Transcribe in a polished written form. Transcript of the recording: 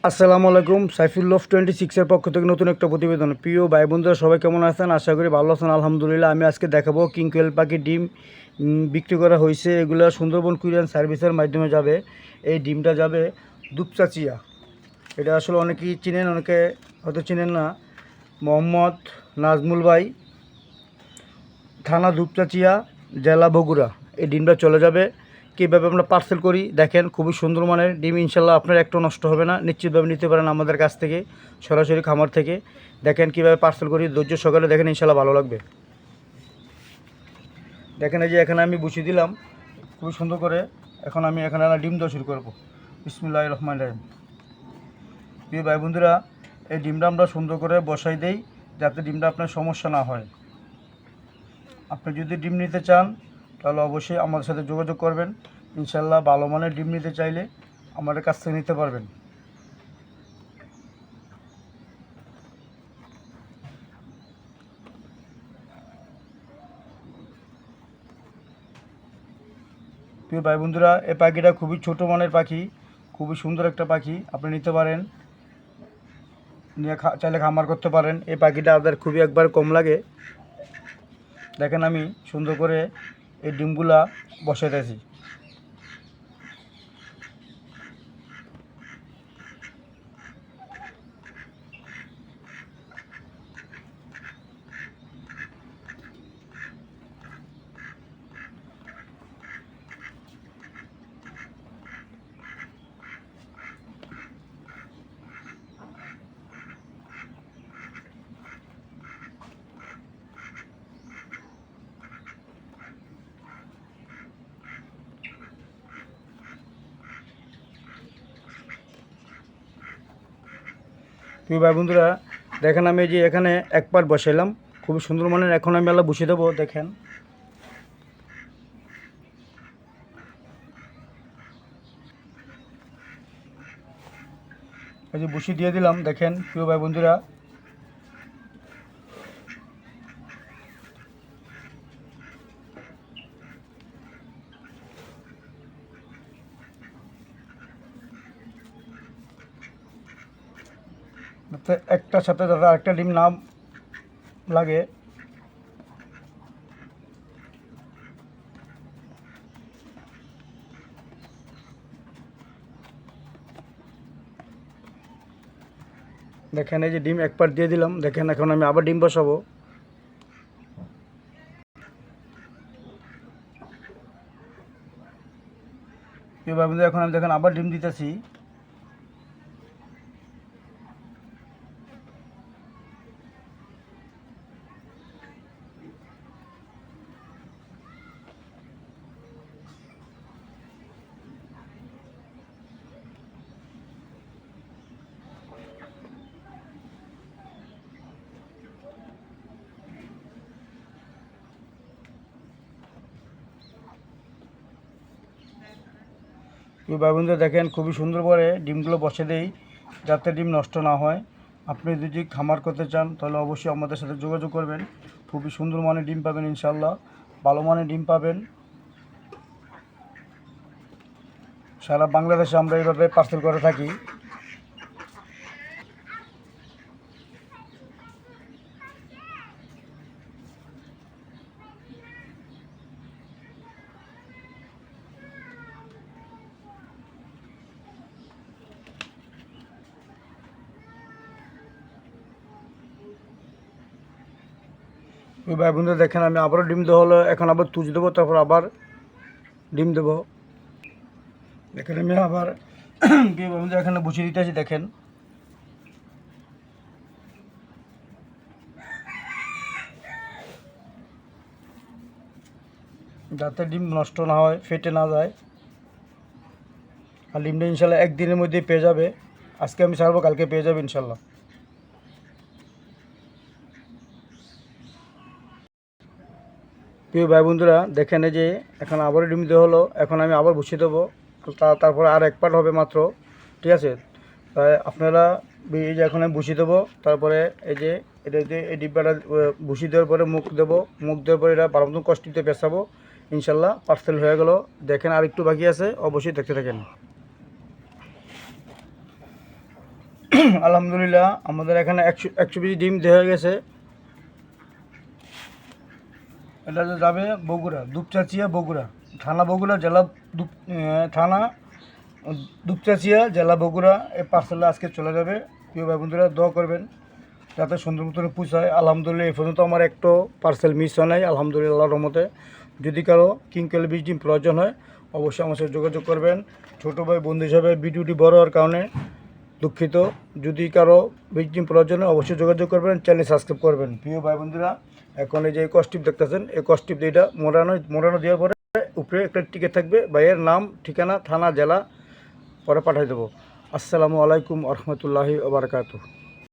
আসসালামু আলাইকুম। সাইফুল লভ 26 পক্ষ থেকে নতুন একটা প্রতিবেদন। প্রিয় ভাই বন্ধুরা সবাই কেমন আছেন? আশা করি ভালো আছেন। আলহামদুলিল্লাহ। আমি আজকে দেখাবো কিং কোয়েল পাখির ডিম বিক্রি করা হয়েছে। এগুলো সুন্দরবন কুরিয়ার সার্ভিসের মাধ্যমে যাবে। এই ডিমটা যাবে দুপচাচিয়া। এটা আসলে অনেকেই চিনেন, অনেকে হয়তো চিনেন না। মোহাম্মদ নাজমুল ভাই, থানা দুপচাচিয়া, জেলা বগুড়া। এই ডিমটা চলে যাবে। কীভাবে আমরা পার্সেল করি দেখেন, খুবই সুন্দর মানের ডিম। ইনশাল্লাহ আপনার একটু নষ্ট হবে না, নিশ্চিতভাবে নিতে পারেন আমাদের কাছ থেকে, সরাসরি খামার থেকে। দেখেন কীভাবে পার্সেল করি, ধৈর্য সকালে দেখেন, ইনশাল্লাহ ভালো লাগবে। দেখেন এই যে এখানে আমি বসিয়ে দিলাম খুবই সুন্দর করে। এখন আমি এখানে ডিম দেওয়া শুরু করবো। বিসমিল্লাহির রহমানির রহিম। প্রিয় ভাই বন্ধুরা, এই ডিমটা আমরা সুন্দর করে বসাই দেই যাতে ডিমটা আপনার সমস্যা না হয়। আপনি যদি ডিম নিতে চান তাহলে অবশ্যই আমাদের সাথে যোগাযোগ করবেন। ইনশাল্লাহ ভালো মানের ডিম নিতে চাইলে আমাদের কাছ থেকে নিতে পারবেন। প্রিয় ভাই বন্ধুরা, এই পাখিটা খুবই ছোট মানের পাখি, খুবই সুন্দর একটা পাখি। আপনি নিতে পারেন, নিয়ে চাইলে খামার করতে পারেন। এই পাখিটা আপনাদের খুবই একবার কম লাগে। দেখেন আমি সুন্দর করে এই ডিমগুলা বসাইতেছি। প্রিয় ভাই বন্ধুরা, দেখেন আমি যে এখানে এক পাট বসাইলাম, খুবই সুন্দর মানের। এখন আমি আল্লাহ বসিয়ে দেবো। দেখেন এই যে বসিয়ে দিয়ে দিলাম। দেখেন প্রিয় ভাই বন্ধুরা, একটার সাথে যাতে আরেকটা ডিম না লাগে। দেখেন এই যে ডিম এক পাট দিয়ে দিলাম। দেখেন এখন আমি আবার ডিম বসাবো। এভাবে এখন আমি দেখেন আবার ডিম দিতেছি। ভাই বন্ধুরা, দেখেন খুবই সুন্দর করে ডিমগুলো বসে দেই যাতে ডিম নষ্ট না হয়। আপনি যদি খামার করতে চান তাহলে অবশ্যই আমাদের সাথে যোগাযোগ করবেন। খুবই সুন্দর মানের ডিম পাবেন, ইনশাল্লাহ ভালো মানের ডিম পাবেন। সারা বাংলাদেশে আমরা এইভাবে পার্সেল করে থাকি। ওই ভাই বন্ধুরা, দেখেন আমি আবারও ডিম দেওয়া হলো। এখন আবার তুজ দেবো, তারপর আবার ডিম দেবো। দেখেন আমি আবার এখানে বসিয়ে দিতে আছি। দেখেন যাতে ডিম নষ্ট না হয়, ফেটে না যায়। আর ডিমটা ইনশাল্লাহ একদিনের মধ্যে পেয়ে যাবে। আজকে আমি ছাড়বো, কালকে পেয়ে যাবে ইনশাল্লাহ। প্রিয় ভাই বন্ধুরা, দেখেন এই যে এখন আবারও ডিম দেওয়া হলো। এখন আমি আবার বসিয়ে দেবো। তারপরে আর এক পার্ট হবে মাত্র, ঠিক আছে? তাই আপনারা এই যে এখন আমি বসিয়ে দেবো। তারপরে এই যে এটা যে এই ডিব্বাটা বসিয়ে দেওয়ার পরে মুখ দেবো। মুখ দেওয়ার পরে এটা ভালো মতন কষ্টিতে পেঁচাবো। ইনশাল্লাহ পার্সেল হয়ে গেল। দেখেন আর একটু বাকি আছে, অবশ্যই দেখতে থাকেন। আলহামদুলিল্লাহ আমাদের এখানে 100 পিস ডিম দেওয়া হয়ে গেছে। এটা যাবে বগুড়া, দুপচাচিয়া বগুড়া, থানা বগুড়া, জেলা থানা দুপচাচিয়া, জেলা বগুড়া। এই পার্সেলটা আজকে চলে যাবে। প্রিয় ভাই বন্ধুরা, দোয়া করবেন যাতে সুন্দর মতন পৌঁছায়। আলহামদুলিল্লাহ এই পর্যন্ত আমার একটা পার্সেল মিস হয় নাই, আলহামদুলিল্লাহ আল্লাহর রহমতে। যদি কারো কিং কোয়েল বীজ ডিম প্রয়োজন হয় অবশ্যই আমার সাথে যোগাযোগ করবেন। ছোটো ভাই বন্ধু হিসাবে ভিডিওটি বড় হওয়ার কারণে দুঃখিত। যদি কারো বীজ ডিম প্রয়োজন হয় অবশ্যই যোগাযোগ করবেন, চ্যানেল সাবস্ক্রাইব করবেন। প্রিয় ভাই বন্ধুরা, এখন এই যে কস্টিপ দেখতেছেন, এই কস্টিপ এটা মোড়ানো দেওয়ার পরে উপরে একটা টিকিট থাকবে, ভাইয়ের নাম, ঠিকানা, থানা, জেলা, পরে পাঠিয়ে দেবো। আসসালামু আলাইকুম আ রহমতুল্লাহি ওয়া বারাকাতুহু।